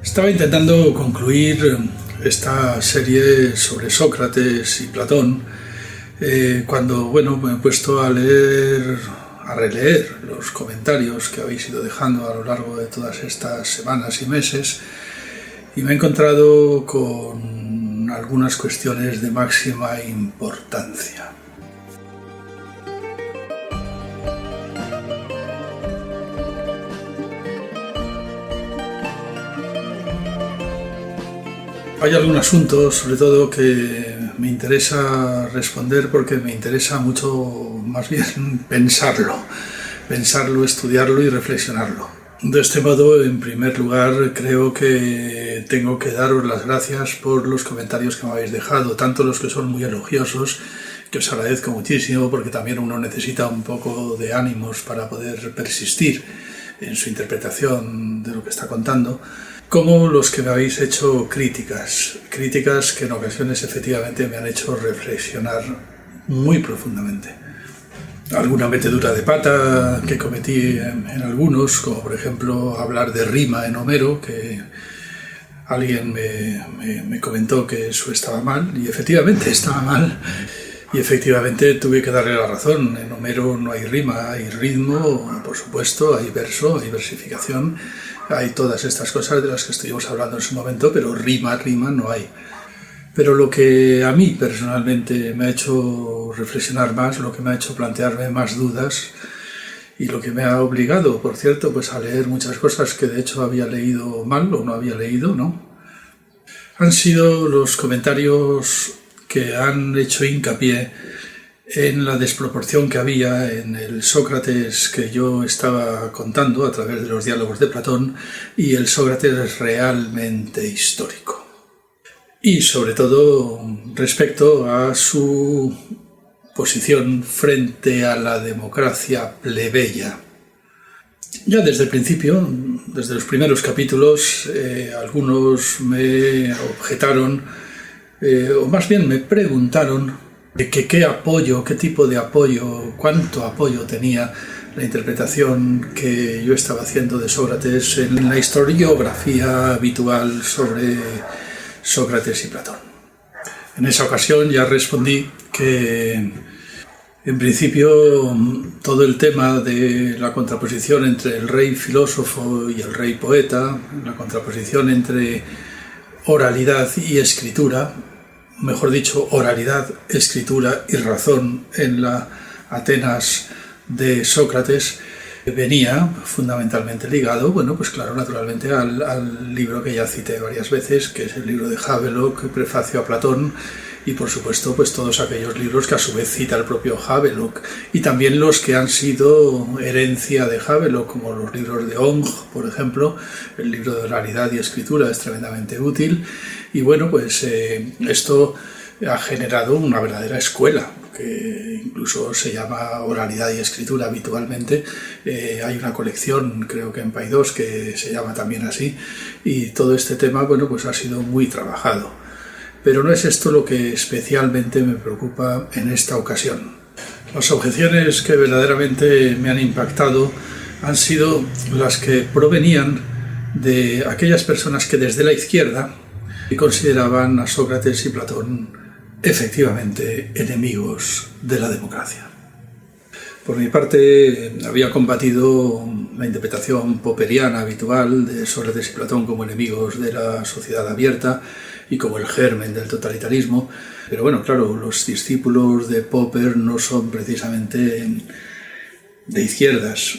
Estaba intentando concluir esta serie sobre Sócrates y Platón cuando me he puesto a leer, a releer los comentarios que habéis ido dejando a lo largo de todas estas semanas y meses, y me he encontrado con algunas cuestiones de máxima importancia. Hay algún asunto, sobre todo, que me interesa responder porque me interesa mucho, más bien, pensarlo, estudiarlo y reflexionarlo. De este modo, en primer lugar, creo que tengo que daros las gracias por los comentarios que me habéis dejado, tanto los que son muy elogiosos, que os agradezco muchísimo porque también uno necesita un poco de ánimos para poder persistir en su interpretación de lo que está contando, como los que me habéis hecho críticas que en ocasiones efectivamente me han hecho reflexionar muy profundamente. Alguna metedura de pata que cometí en algunos, como por ejemplo hablar de rima en Homero, que alguien me comentó que eso estaba mal, y efectivamente estaba mal. Y efectivamente tuve que darle la razón. En Homero no hay rima, hay ritmo, por supuesto, hay verso, hay versificación, hay todas estas cosas de las que estuvimos hablando en su momento, pero rima no hay. Pero lo que a mí personalmente me ha hecho reflexionar más, lo que me ha hecho plantearme más dudas y lo que me ha obligado, por cierto, pues a leer muchas cosas que de hecho había leído mal o no había leído, ¿no?, han sido los comentarios que han hecho hincapié en la desproporción que había en el Sócrates que yo estaba contando a través de los diálogos de Platón y el Sócrates realmente histórico. Y sobre todo respecto a su posición frente a la democracia plebeya. Ya desde el principio, desde los primeros capítulos, algunos me objetaron, o más bien me preguntaron qué apoyo, qué tipo de apoyo, cuánto apoyo tenía la interpretación que yo estaba haciendo de Sócrates en la historiografía habitual sobre Sócrates y Platón. En esa ocasión ya respondí que en principio todo el tema de la contraposición entre el rey filósofo y el rey poeta, la contraposición entre oralidad y escritura, mejor dicho, oralidad, escritura y razón en la Atenas de Sócrates, venía fundamentalmente ligado, pues claro, naturalmente al libro que ya cité varias veces, que es el libro de Havelock, Prefacio a Platón, y por supuesto pues todos aquellos libros que a su vez cita el propio Havelock, y también los que han sido herencia de Havelock, como los libros de Ong, por ejemplo. El libro de oralidad y escritura es tremendamente útil, y esto ha generado una verdadera escuela, que incluso se llama oralidad y escritura habitualmente. Hay una colección, creo que en Paidós, que se llama también así, y todo este tema ha sido muy trabajado. Pero no es esto lo que especialmente me preocupa en esta ocasión. Las objeciones que verdaderamente me han impactado han sido las que provenían de aquellas personas que desde la izquierda consideraban a Sócrates y Platón efectivamente enemigos de la democracia. Por mi parte, había combatido la interpretación popperiana habitual de Sócrates y Platón como enemigos de la sociedad abierta y como el germen del totalitarismo, pero claro, los discípulos de Popper no son precisamente de izquierdas.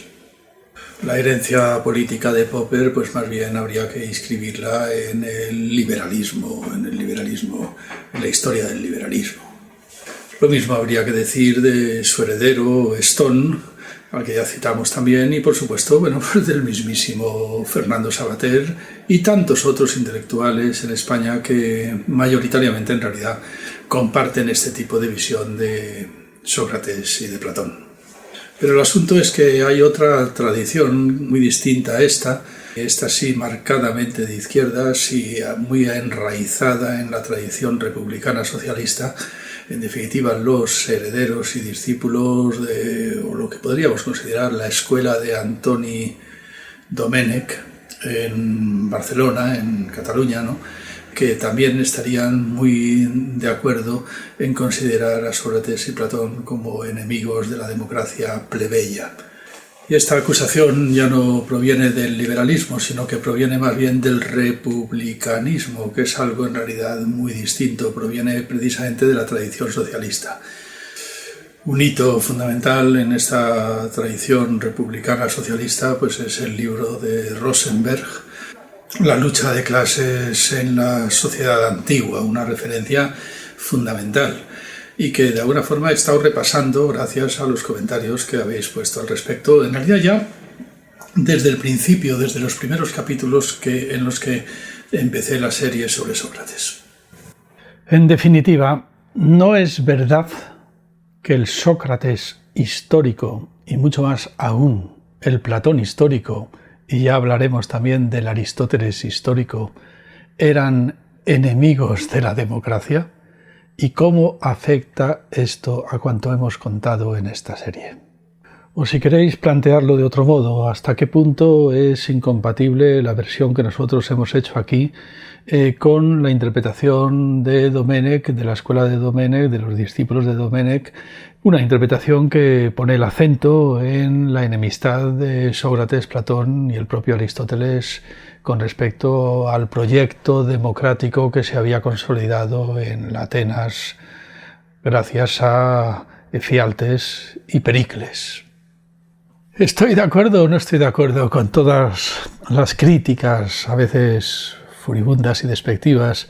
La herencia política de Popper, más bien habría que inscribirla en el liberalismo, en la historia del liberalismo. Lo mismo habría que decir de su heredero Stone, al que ya citamos también, y por supuesto, del mismísimo Fernando Savater y tantos otros intelectuales en España que mayoritariamente en realidad comparten este tipo de visión de Sócrates y de Platón. Pero el asunto es que hay otra tradición muy distinta a esta sí marcadamente de izquierdas y muy enraizada en la tradición republicana socialista, en definitiva los herederos y discípulos de o lo que podríamos considerar la escuela de Antoni Domènech, en Barcelona, en Cataluña, ¿no?, que también estarían muy de acuerdo en considerar a Sócrates y Platón como enemigos de la democracia plebeya. Y esta acusación ya no proviene del liberalismo, sino que proviene más bien del republicanismo, que es algo en realidad muy distinto, proviene precisamente de la tradición socialista. Un hito fundamental en esta tradición republicana socialista pues es el libro de Rosenberg, La lucha de clases en la sociedad antigua, una referencia fundamental y que de alguna forma he estado repasando gracias a los comentarios que habéis puesto al respecto. En realidad ya desde el principio, desde los primeros capítulos en los que empecé la serie sobre Sócrates. En definitiva, no es verdad que el Sócrates histórico, y mucho más aún el Platón histórico, y ya hablaremos también del Aristóteles histórico, eran enemigos de la democracia. ¿Y cómo afecta esto a cuanto hemos contado en esta serie? O si queréis plantearlo de otro modo, ¿hasta qué punto es incompatible la versión que nosotros hemos hecho aquí con la interpretación de Domènech, de la escuela de Domènech, de los discípulos de Domènech? Una interpretación que pone el acento en la enemistad de Sócrates, Platón y el propio Aristóteles con respecto al proyecto democrático que se había consolidado en Atenas gracias a Efialtes y Pericles. ¿Estoy de acuerdo o no estoy de acuerdo con todas las críticas, a veces furibundas y despectivas,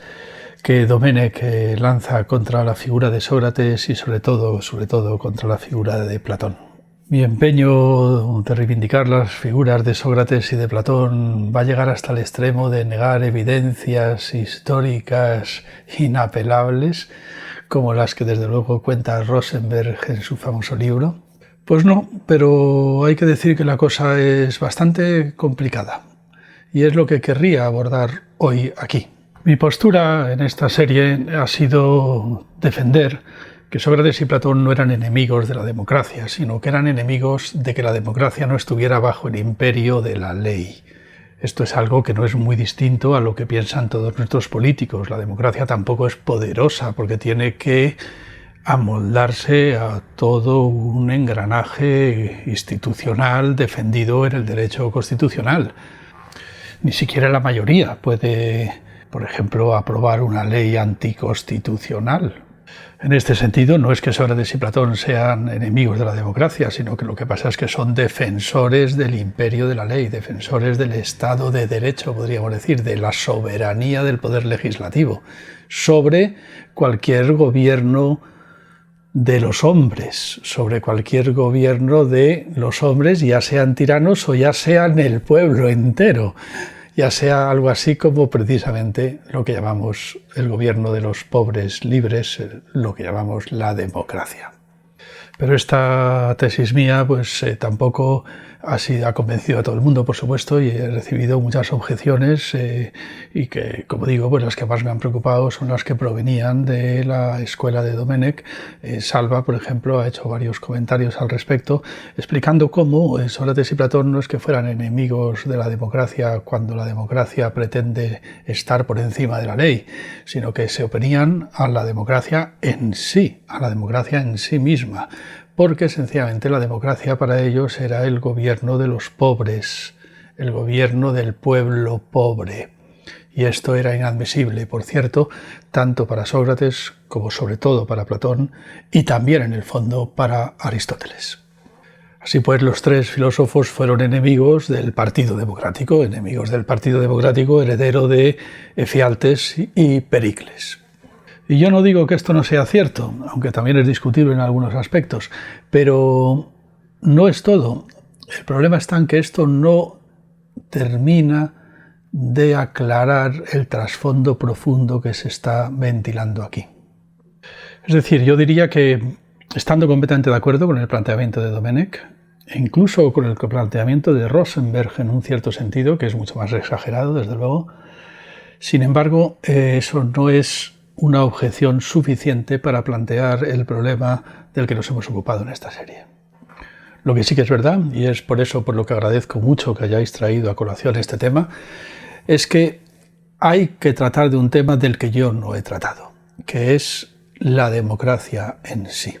que Domènech lanza contra la figura de Sócrates y sobre todo contra la figura de Platón? Mi empeño de reivindicar las figuras de Sócrates y de Platón va a llegar hasta el extremo de negar evidencias históricas inapelables, como las que desde luego cuenta Rosenberg en su famoso libro. Pues no, pero hay que decir que la cosa es bastante complicada y es lo que querría abordar hoy aquí. Mi postura en esta serie ha sido defender que Sócrates y Platón no eran enemigos de la democracia, sino que eran enemigos de que la democracia no estuviera bajo el imperio de la ley. Esto es algo que no es muy distinto a lo que piensan todos nuestros políticos. La democracia tampoco es poderosa porque tiene que amoldarse a todo un engranaje institucional defendido en el derecho constitucional. Ni siquiera la mayoría puede, por ejemplo, aprobar una ley anticonstitucional. En este sentido, no es que Sócrates y Platón sean enemigos de la democracia, sino que lo que pasa es que son defensores del imperio de la ley, defensores del Estado de Derecho, podríamos decir, de la soberanía del poder legislativo sobre cualquier gobierno de los hombres, sobre cualquier gobierno de los hombres, ya sean tiranos o ya sean el pueblo entero, ya sea algo así como precisamente lo que llamamos el gobierno de los pobres libres, lo que llamamos la democracia. Pero esta tesis mía pues tampoco ha convencido a todo el mundo, por supuesto, y he recibido muchas objeciones y que, como digo, pues las que más me han preocupado son las que provenían de la escuela de Domènech. Salva, por ejemplo, ha hecho varios comentarios al respecto, explicando cómo Sócrates y Platón no es que fueran enemigos de la democracia cuando la democracia pretende estar por encima de la ley, sino que se oponían a la democracia en sí, misma, porque sencillamente la democracia para ellos era el gobierno de los pobres, el gobierno del pueblo pobre. Y esto era inadmisible, por cierto, tanto para Sócrates como sobre todo para Platón y también en el fondo para Aristóteles. Así pues, los tres filósofos fueron enemigos del Partido Democrático, heredero de Efialtes y Pericles. Y yo no digo que esto no sea cierto, aunque también es discutible en algunos aspectos, pero no es todo. El problema está en que esto no termina de aclarar el trasfondo profundo que se está ventilando aquí. Es decir, yo diría que, estando completamente de acuerdo con el planteamiento de Domènech, e incluso con el planteamiento de Rosenberg en un cierto sentido, que es mucho más exagerado, desde luego, sin embargo, eso no es una objeción suficiente para plantear el problema del que nos hemos ocupado en esta serie. Lo que sí que es verdad, y es por eso por lo que agradezco mucho que hayáis traído a colación este tema, es que hay que tratar de un tema del que yo no he tratado, que es la democracia en sí.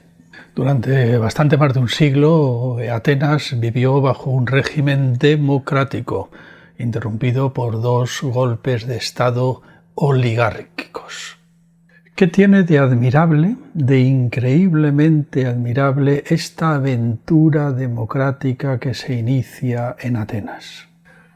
Durante bastante más de un siglo, Atenas vivió bajo un régimen democrático, interrumpido por 2 golpes de Estado oligárquicos. ¿Qué tiene de admirable, de increíblemente admirable, esta aventura democrática que se inicia en Atenas?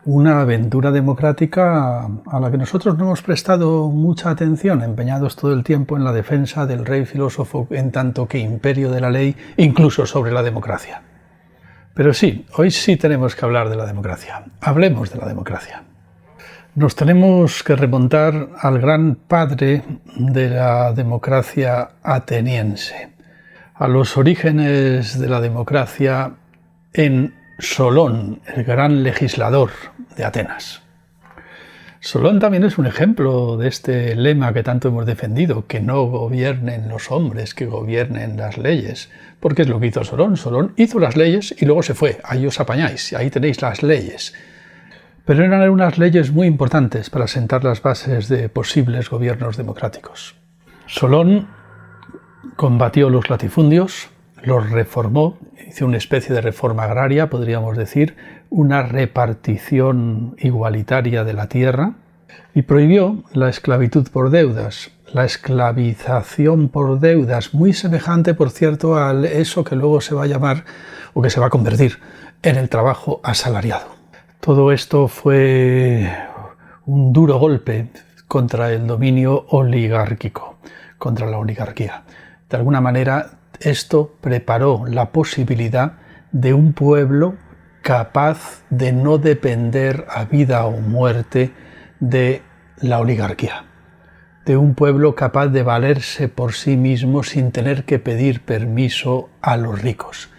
Una aventura democrática a la que nosotros no hemos prestado mucha atención, empeñados todo el tiempo en la defensa del rey filósofo en tanto que imperio de la ley, incluso sobre la democracia. Pero sí, hoy sí tenemos que hablar de la democracia. Hablemos de la democracia. Nos tenemos que remontar al gran padre de la democracia ateniense, a los orígenes de la democracia en Solón, el gran legislador de Atenas. Solón también es un ejemplo de este lema que tanto hemos defendido, que no gobiernen los hombres, que gobiernen las leyes, porque es lo que hizo Solón. Solón hizo las leyes y luego se fue, ahí os apañáis, ahí tenéis las leyes. Pero eran unas leyes muy importantes para sentar las bases de posibles gobiernos democráticos. Solón combatió los latifundios, los reformó, hizo una especie de reforma agraria, podríamos decir, una repartición igualitaria de la tierra, y prohibió la esclavitud por deudas, la esclavización por deudas, muy semejante, por cierto, a eso que luego se va a llamar, o que se va a convertir, en el trabajo asalariado. Todo esto fue un duro golpe contra el dominio oligárquico, contra la oligarquía. De alguna manera, esto preparó la posibilidad de un pueblo capaz de no depender a vida o muerte de la oligarquía, de un pueblo capaz de valerse por sí mismo sin tener que pedir permiso a los ricos.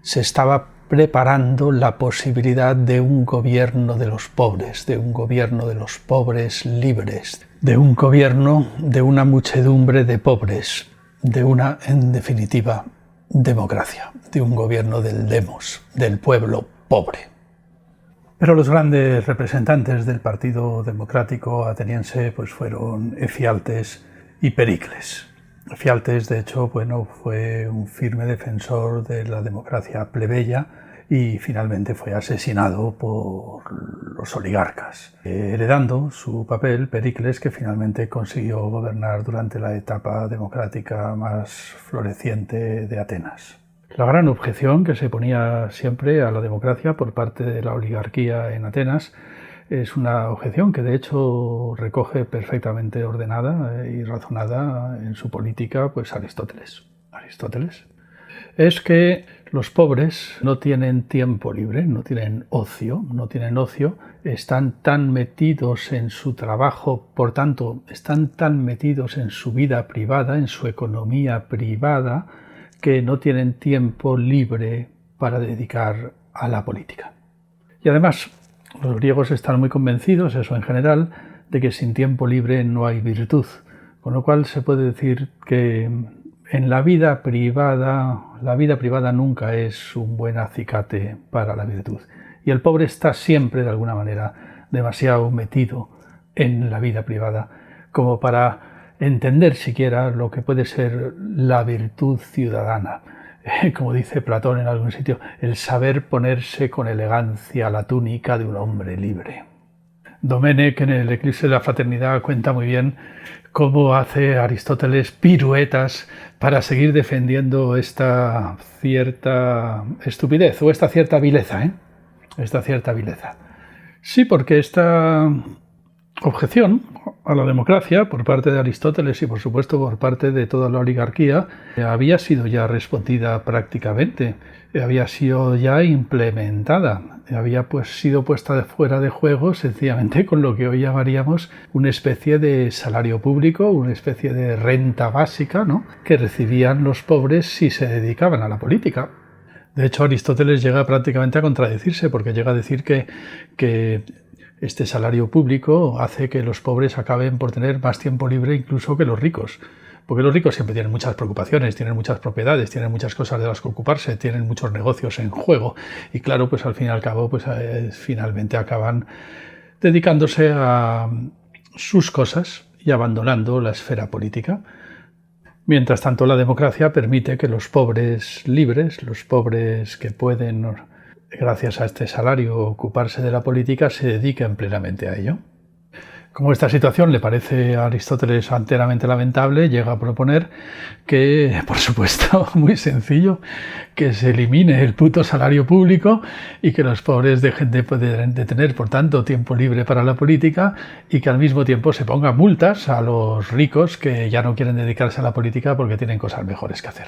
Se estaba preparando la posibilidad de un gobierno de los pobres, de un gobierno de los pobres libres, de un gobierno de una muchedumbre de pobres, de una, en definitiva, democracia, de un gobierno del demos, del pueblo pobre. Pero los grandes representantes del Partido Democrático ateniense pues fueron Efialtes y Pericles. Efialtes, de hecho, fue un firme defensor de la democracia plebeya y finalmente fue asesinado por los oligarcas, heredando su papel Pericles, que finalmente consiguió gobernar durante la etapa democrática más floreciente de Atenas. La gran objeción que se ponía siempre a la democracia por parte de la oligarquía en Atenas es una objeción que de hecho recoge perfectamente ordenada y razonada en su política pues Aristóteles. Es que los pobres no tienen tiempo libre, no tienen ocio, están tan metidos en su trabajo, por tanto, están tan metidos en su vida privada, en su economía privada, que no tienen tiempo libre para dedicar a la política. Y además, los griegos están muy convencidos, eso en general, de que sin tiempo libre no hay virtud, con lo cual se puede decir que en la vida privada nunca es un buen acicate para la virtud. Y el pobre está siempre, de alguna manera, demasiado metido en la vida privada como para entender siquiera lo que puede ser la virtud ciudadana. Como dice Platón en algún sitio, el saber ponerse con elegancia la túnica de un hombre libre. Domenech, en el Eclipse de la Fraternidad, cuenta muy bien cómo hace Aristóteles piruetas para seguir defendiendo esta cierta estupidez o esta cierta vileza, Esta cierta vileza. Sí, porque esta objeción a la democracia por parte de Aristóteles y por supuesto por parte de toda la oligarquía había sido ya respondida prácticamente, había sido ya implementada, había sido puesta fuera de juego sencillamente con lo que hoy llamaríamos una especie de salario público, una especie de renta básica, ¿no?, que recibían los pobres si se dedicaban a la política. De hecho, Aristóteles llega prácticamente a contradecirse porque llega a decir que este salario público hace que los pobres acaben por tener más tiempo libre incluso que los ricos, Porque los ricos siempre tienen muchas preocupaciones, tienen muchas propiedades, tienen muchas cosas de las que ocuparse, tienen muchos negocios en juego y claro, pues al fin y al cabo, pues finalmente acaban dedicándose a sus cosas y abandonando la esfera política. Mientras tanto, la democracia permite que los pobres libres, los pobres que pueden, gracias a este salario, ocuparse de la política, se dediquen plenamente a ello. Como esta situación le parece a Aristóteles enteramente lamentable, llega a proponer que, por supuesto, muy sencillo, que se elimine el puto salario público y que los pobres dejen de tener, por tanto, tiempo libre para la política y que al mismo tiempo se pongan multas a los ricos que ya no quieren dedicarse a la política porque tienen cosas mejores que hacer.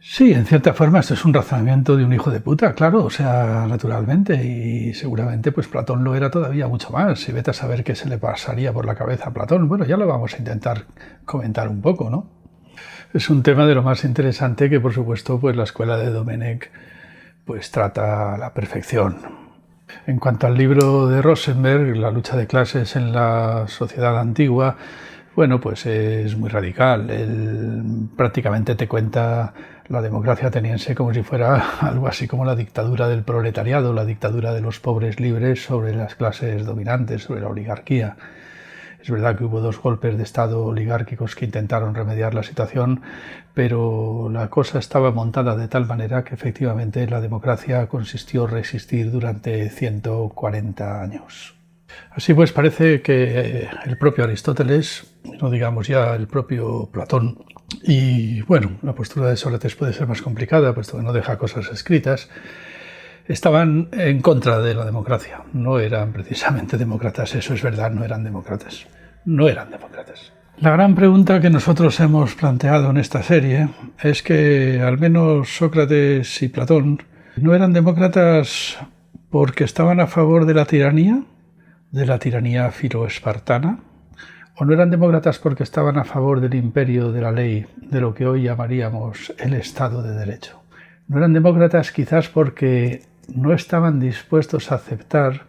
Sí, en cierta forma esto es un razonamiento de un hijo de puta, claro, o sea, naturalmente, y seguramente pues Platón lo era todavía mucho más, y vete a saber qué se le pasaría por la cabeza a Platón. Bueno, ya lo vamos a intentar comentar un poco, ¿no? Es un tema de lo más interesante que, por supuesto, pues la escuela de Domenech pues trata a la perfección. En cuanto al libro de Rosenberg, La lucha de clases en la sociedad antigua, bueno, pues es muy radical. Él prácticamente te cuenta la democracia ateniense como si fuera algo así como la dictadura del proletariado, la dictadura de los pobres libres sobre las clases dominantes, sobre la oligarquía. Es verdad que hubo 2 golpes de Estado oligárquicos que intentaron remediar la situación, pero la cosa estaba montada de tal manera que efectivamente la democracia consistió en resistir durante 140 años. Así pues, parece que el propio Aristóteles, no digamos ya el propio Platón, y bueno, la postura de Sócrates puede ser más complicada, puesto que no deja cosas escritas, estaban en contra de la democracia. No eran precisamente demócratas, eso es verdad, no eran demócratas. No eran demócratas. La gran pregunta que nosotros hemos planteado en esta serie es que al menos Sócrates y Platón no eran demócratas porque estaban a favor de la tiranía filoespartana, o no eran demócratas porque estaban a favor del imperio de la ley, de lo que hoy llamaríamos el Estado de Derecho. No eran demócratas quizás porque no estaban dispuestos a aceptar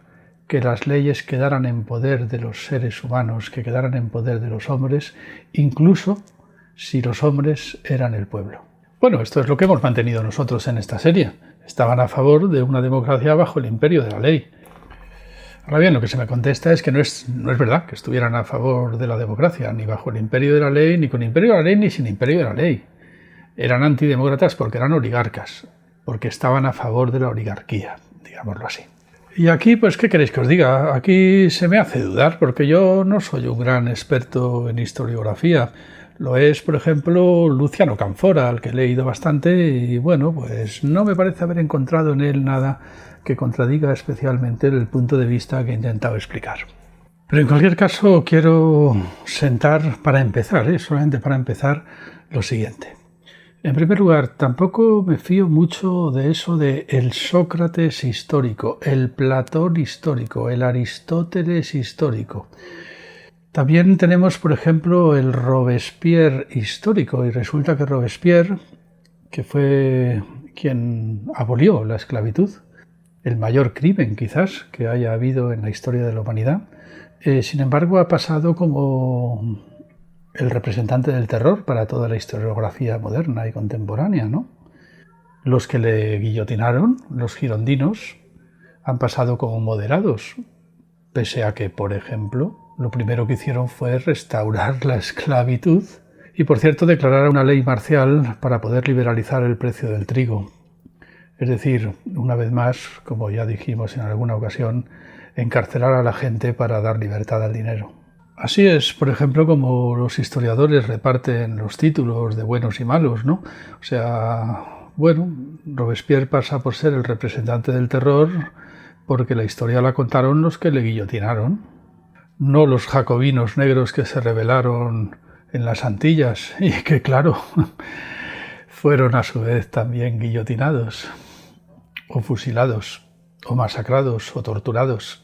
que las leyes quedaran en poder de los seres humanos, que quedaran en poder de los hombres, incluso si los hombres eran el pueblo. Bueno, esto es lo que hemos mantenido nosotros en esta serie. Estaban a favor de una democracia bajo el imperio de la ley. Ahora bien, lo que se me contesta es que no es verdad que estuvieran a favor de la democracia, ni bajo el imperio de la ley, ni con imperio de la ley, ni sin imperio de la ley. Eran antidemócratas porque eran oligarcas, porque estaban a favor de la oligarquía, digámoslo así. Y aquí, pues, ¿qué queréis que os diga? Aquí se me hace dudar, porque yo no soy un gran experto en historiografía. Lo es, por ejemplo, Luciano Canfora, al que he leído bastante, y bueno, pues no me parece haber encontrado en él nada que contradiga especialmente el punto de vista que he intentado explicar. Pero en cualquier caso quiero sentar para empezar, solamente para empezar, lo siguiente. En primer lugar, tampoco me fío mucho de eso de el Sócrates histórico, el Platón histórico, el Aristóteles histórico. También tenemos, por ejemplo, el Robespierre histórico, y resulta que Robespierre, que fue quien abolió la esclavitud, el mayor crimen quizás que haya habido en la historia de la humanidad, sin embargo ha pasado como el representante del terror para toda la historiografía moderna y contemporánea, ¿no? Los que le guillotinaron, los girondinos, han pasado como moderados, pese a que, por ejemplo, lo primero que hicieron fue restaurar la esclavitud y, por cierto, declarar una ley marcial para poder liberalizar el precio del trigo. Es decir, una vez más, como ya dijimos en alguna ocasión, encarcelar a la gente para dar libertad al dinero. Así es, por ejemplo, como los historiadores reparten los títulos de buenos y malos, ¿no? O sea, bueno, Robespierre pasa por ser el representante del terror porque la historia la contaron los que le guillotinaron, no los jacobinos negros que se rebelaron en las Antillas y que, claro, fueron a su vez también guillotinados, o fusilados, o masacrados, o torturados.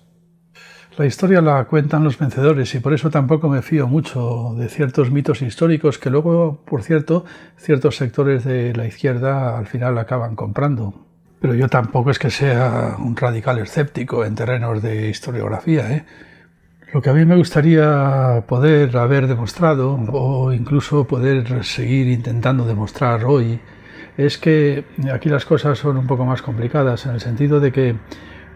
La historia la cuentan los vencedores y por eso tampoco me fío mucho de ciertos mitos históricos que luego, por cierto, ciertos sectores de la izquierda al final acaban comprando. Pero yo tampoco es que sea un radical escéptico en terrenos de historiografía, ¿eh? Lo que a mí me gustaría poder haber demostrado, o incluso poder seguir intentando demostrar hoy, es que aquí las cosas son un poco más complicadas, en el sentido de que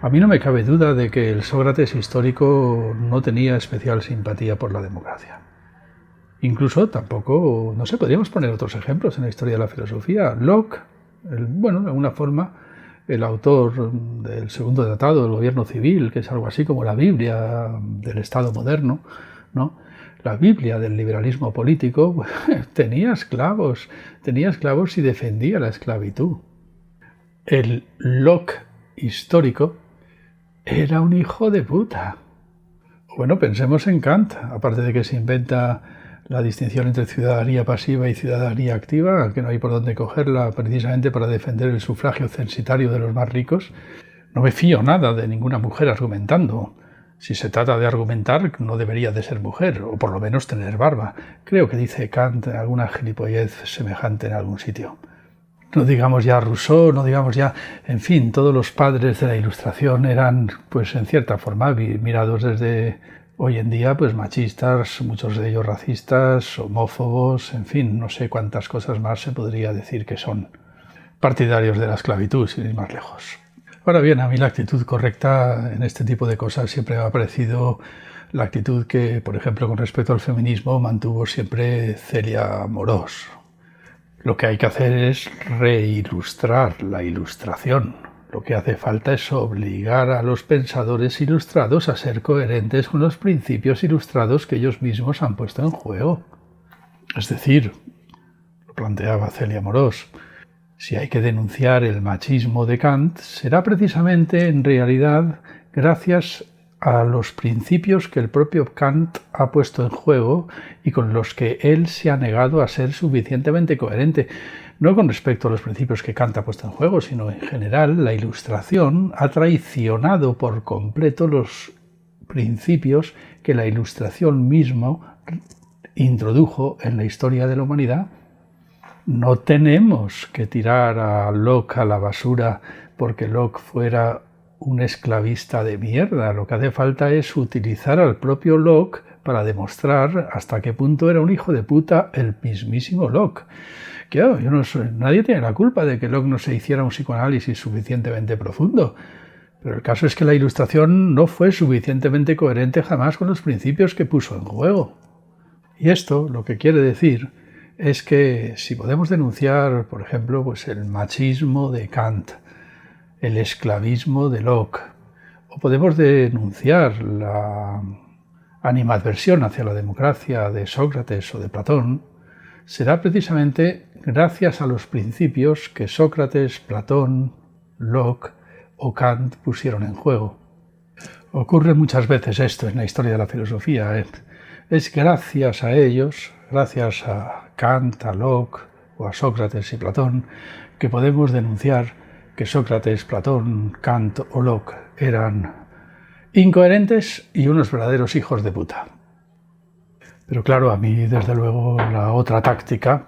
a mí no me cabe duda de que el Sócrates histórico no tenía especial simpatía por la democracia. Incluso tampoco, no sé, podríamos poner otros ejemplos en la historia de la filosofía. Locke, bueno, de alguna forma, el autor del segundo tratado del gobierno civil, que es algo así como la Biblia del Estado moderno, ¿no? La Biblia del liberalismo político, tenía esclavos y defendía la esclavitud. El Locke histórico era un hijo de puta. Bueno, pensemos en Kant, aparte de que se inventa la distinción entre ciudadanía pasiva y ciudadanía activa, que no hay por dónde cogerla precisamente para defender el sufragio censitario de los más ricos. No me fío nada de ninguna mujer argumentando. Si se trata de argumentar, no debería de ser mujer, o por lo menos tener barba. Creo que dice Kant alguna gilipollez semejante en algún sitio. No digamos ya Rousseau, no digamos ya... En fin, todos los padres de la Ilustración eran, pues en cierta forma, mirados desde hoy en día, pues machistas, muchos de ellos racistas, homófobos, en fin, no sé cuántas cosas más se podría decir que son partidarios de la esclavitud, sin ir más lejos. Ahora bien, a mí la actitud correcta en este tipo de cosas siempre me ha parecido la actitud que, por ejemplo, con respecto al feminismo, mantuvo siempre Celia Morós. Lo que hay que hacer es reilustrar la Ilustración. Lo que hace falta es obligar a los pensadores ilustrados a ser coherentes con los principios ilustrados que ellos mismos han puesto en juego. Es decir, lo planteaba Celia Morós, si hay que denunciar el machismo de Kant, será precisamente en realidad gracias a los principios que el propio Kant ha puesto en juego y con los que él se ha negado a ser suficientemente coherente. No con respecto a los principios que Kant ha puesto en juego, sino en general la Ilustración ha traicionado por completo los principios que la Ilustración mismo introdujo en la historia de la humanidad. No tenemos que tirar a Locke a la basura porque Locke fuera un esclavista de mierda. Lo que hace falta es utilizar al propio Locke para demostrar hasta qué punto era un hijo de puta el mismísimo Locke. Claro, nadie tiene la culpa de que Locke no se hiciera un psicoanálisis suficientemente profundo, pero el caso es que la Ilustración no fue suficientemente coherente jamás con los principios que puso en juego. Y esto lo que quiere decir es que si podemos denunciar, por ejemplo, pues el machismo de Kant, el esclavismo de Locke, o podemos denunciar la animadversión hacia la democracia de Sócrates o de Platón, será precisamente gracias a los principios que Sócrates, Platón, Locke o Kant pusieron en juego. Ocurre muchas veces esto en la historia de la filosofía. Es gracias a ellos, gracias a Kant, a Locke o a Sócrates y Platón, que podemos denunciar que Sócrates, Platón, Kant o Locke eran incoherentes y unos verdaderos hijos de puta. Pero claro, a mí desde luego la otra táctica,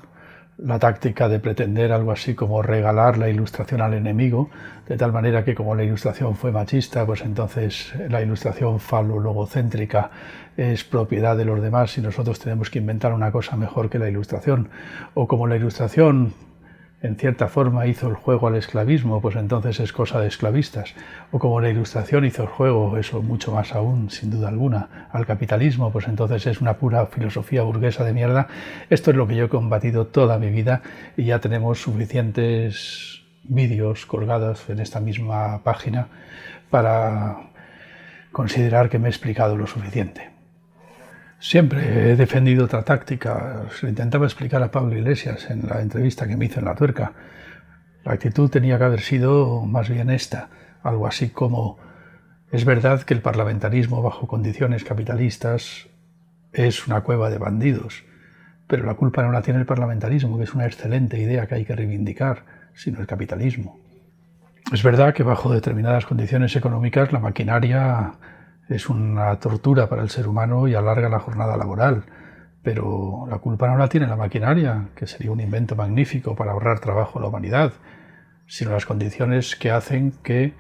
la táctica de pretender algo así como regalar la Ilustración al enemigo, de tal manera que como la Ilustración fue machista, pues entonces la Ilustración falo-logocéntrica es propiedad de los demás y nosotros tenemos que inventar una cosa mejor que la Ilustración. O como la Ilustración en cierta forma hizo el juego al esclavismo, pues entonces es cosa de esclavistas. O como la Ilustración hizo el juego, eso mucho más aún, sin duda alguna, al capitalismo, pues entonces es una pura filosofía burguesa de mierda. Esto es lo que yo he combatido toda mi vida y ya tenemos suficientes vídeos colgados en esta misma página para considerar que me he explicado lo suficiente. Siempre he defendido otra táctica. Se lo intentaba explicar a Pablo Iglesias en la entrevista que me hizo en La Tuerca. La actitud tenía que haber sido más bien esta, algo así como: es verdad que el parlamentarismo bajo condiciones capitalistas es una cueva de bandidos, pero la culpa no la tiene el parlamentarismo, que es una excelente idea que hay que reivindicar, sino el capitalismo. Es verdad que bajo determinadas condiciones económicas la maquinaria es una tortura para el ser humano y alarga la jornada laboral, pero la culpa no la tiene la maquinaria, que sería un invento magnífico para ahorrar trabajo a la humanidad, sino las condiciones que hacen que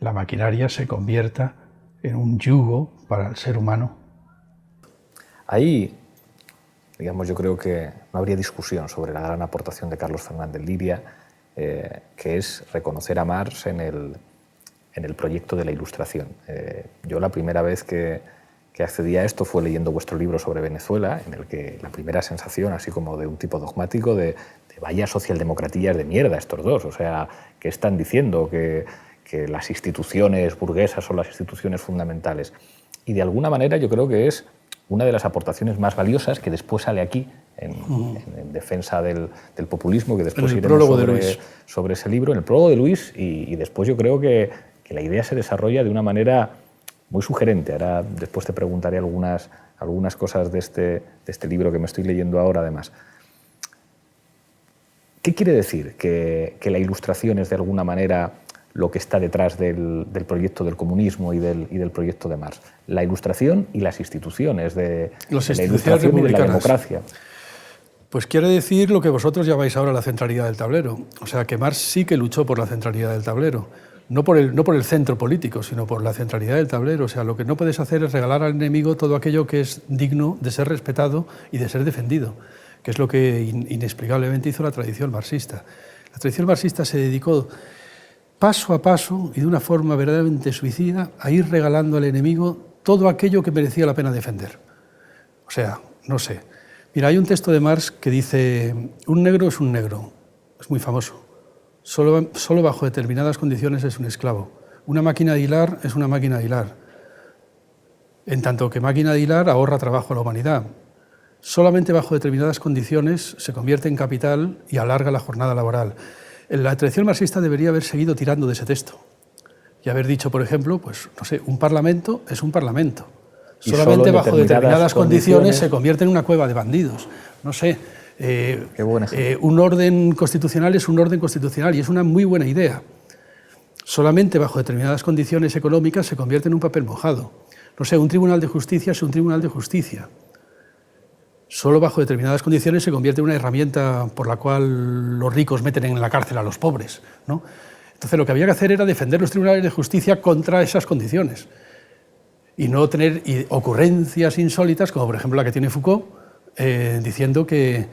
la maquinaria se convierta en un yugo para el ser humano Ahí, digamos, yo creo que no habría discusión sobre la gran aportación de Carlos Fernández Liria, que es reconocer a Marx en el proyecto de la Ilustración. Yo la primera vez que accedí a esto fue leyendo vuestro libro sobre Venezuela, en el que la primera sensación, así como de un tipo dogmático, de vaya socialdemocratillas de mierda estos dos, o sea, ¿qué están diciendo? Que las instituciones burguesas son las instituciones fundamentales. Y de alguna manera yo creo que es una de las aportaciones más valiosas que después sale aquí, en defensa del populismo, que después iremos sobre ese libro, en el prólogo de Luis, y después yo creo que la idea se desarrolla de una manera muy sugerente. Ahora después te preguntaré algunas cosas de este libro que me estoy leyendo ahora, además. ¿Qué quiere decir que la Ilustración es de alguna manera lo que está detrás del proyecto del comunismo y del proyecto de Marx? La Ilustración y las instituciones de la Ilustración y de la democracia. Pues quiere decir lo que vosotros llamáis ahora la centralidad del tablero. O sea, que Marx sí que luchó por la centralidad del tablero. No por el centro político, sino por la centralidad del tablero. O sea, lo que no puedes hacer es regalar al enemigo todo aquello que es digno de ser respetado y de ser defendido, que es lo que inexplicablemente hizo la tradición marxista. La tradición marxista se dedicó paso a paso y de una forma verdaderamente suicida a ir regalando al enemigo todo aquello que merecía la pena defender. O sea, no sé. Mira, hay un texto de Marx que dice: un negro es un negro. Es muy famoso. Solo bajo determinadas condiciones es un esclavo. Una máquina de hilar es una máquina de hilar. En tanto que máquina de hilar ahorra trabajo a la humanidad. Solamente bajo determinadas condiciones se convierte en capital y alarga la jornada laboral. La tradición marxista debería haber seguido tirando de ese texto y haber dicho, por ejemplo, pues no sé, un parlamento es un parlamento. Solamente bajo determinadas condiciones se convierte en una cueva de bandidos. No sé. Un orden constitucional es un orden constitucional y es una muy buena idea. Solamente bajo determinadas condiciones económicas se convierte en un papel mojado. No sé, un tribunal de justicia es un tribunal de justicia. Solo bajo determinadas condiciones se convierte en una herramienta por la cual los ricos meten en la cárcel a los pobres, ¿no? Entonces lo que había que hacer era defender los tribunales de justicia contra esas condiciones y no tener ocurrencias insólitas, como por ejemplo la que tiene Foucault, diciendo que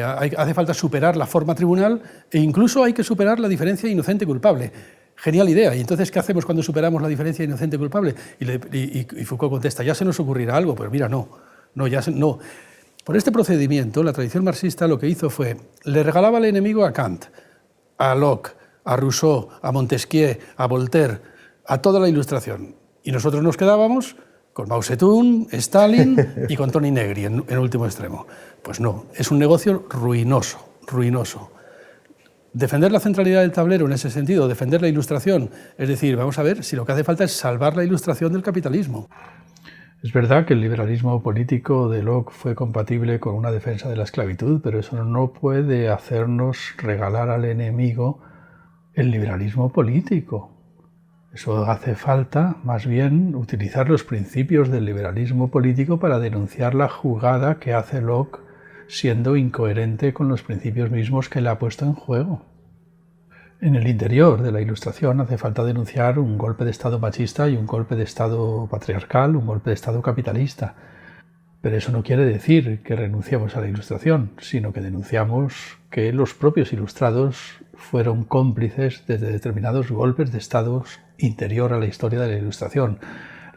hace falta superar la forma tribunal e incluso hay que superar la diferencia inocente-culpable. Genial idea. ¿Y entonces qué hacemos cuando superamos la diferencia inocente-culpable? Y Foucault contesta: ya se nos ocurrirá algo. Pues mira, no. Por este procedimiento, la tradición marxista lo que hizo fue, le regalaba al enemigo a Kant, a Locke, a Rousseau, a Montesquieu, a Voltaire, a toda la Ilustración. Y nosotros nos quedábamos con Mao Zedong, Stalin y con Tony Negri en último extremo. Pues no, es un negocio ruinoso, ruinoso. Defender la centralidad del tablero en ese sentido, defender la Ilustración, es decir, vamos a ver si lo que hace falta es salvar la Ilustración del capitalismo. Es verdad que el liberalismo político de Locke fue compatible con una defensa de la esclavitud, pero eso no puede hacernos regalar al enemigo el liberalismo político. Eso hace falta, más bien, utilizar los principios del liberalismo político para denunciar la jugada que hace Locke, siendo incoherente con los principios mismos que le ha puesto en juego. En el interior de la Ilustración hace falta denunciar un golpe de Estado machista y un golpe de Estado patriarcal, un golpe de Estado capitalista. Pero eso no quiere decir que renunciemos a la Ilustración, sino que denunciamos que los propios ilustrados fueron cómplices de determinados golpes de Estado interior a la historia de la Ilustración.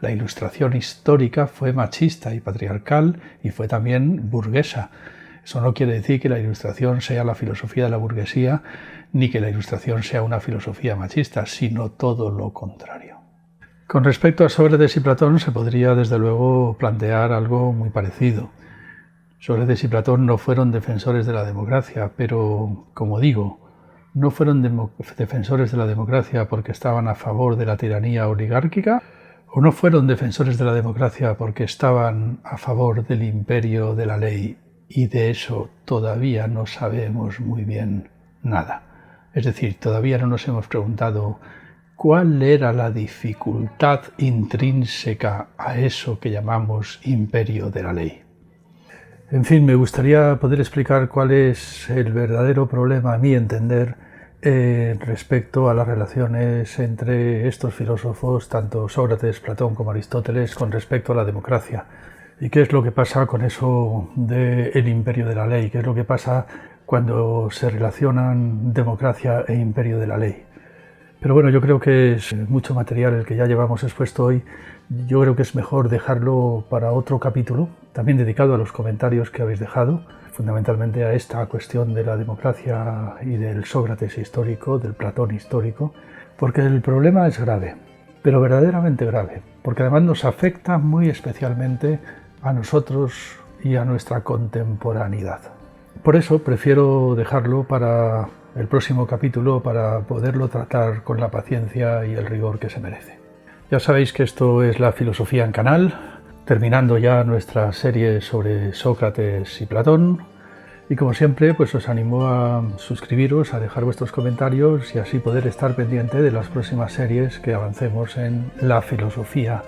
La Ilustración histórica fue machista y patriarcal y fue también burguesa. Eso no quiere decir que la Ilustración sea la filosofía de la burguesía, ni que la Ilustración sea una filosofía machista, sino todo lo contrario. Con respecto a Sócrates y Platón se podría desde luego plantear algo muy parecido. Sócrates y Platón no fueron defensores de la democracia, pero, como digo, no fueron defensores de la democracia porque estaban a favor de la tiranía oligárquica, o no fueron defensores de la democracia porque estaban a favor del imperio de la ley, y de eso todavía no sabemos muy bien nada. Es decir, todavía no nos hemos preguntado cuál era la dificultad intrínseca a eso que llamamos imperio de la ley. En fin, me gustaría poder explicar cuál es el verdadero problema, a mi entender, respecto a las relaciones entre estos filósofos, tanto Sócrates, Platón como Aristóteles, con respecto a la democracia. ¿Y qué es lo que pasa con eso del imperio de la ley? ¿Qué es lo que pasa cuando se relacionan democracia e imperio de la ley? Pero bueno, yo creo que es mucho material el que ya llevamos expuesto hoy. Yo creo que es mejor dejarlo para otro capítulo, también dedicado a los comentarios que habéis dejado, fundamentalmente a esta cuestión de la democracia y del Sócrates histórico, del Platón histórico, porque el problema es grave, pero verdaderamente grave, porque además nos afecta muy especialmente a nosotros y a nuestra contemporaneidad. Por eso prefiero dejarlo para el próximo capítulo, para poderlo tratar con la paciencia y el rigor que se merece. Ya sabéis que esto es La Filosofía en Canal, terminando ya nuestra serie sobre Sócrates y Platón. Y como siempre, pues os animo a suscribiros, a dejar vuestros comentarios y así poder estar pendiente de las próximas series que avancemos en La Filosofía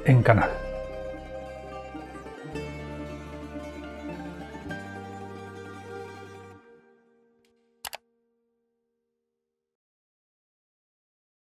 en Canal.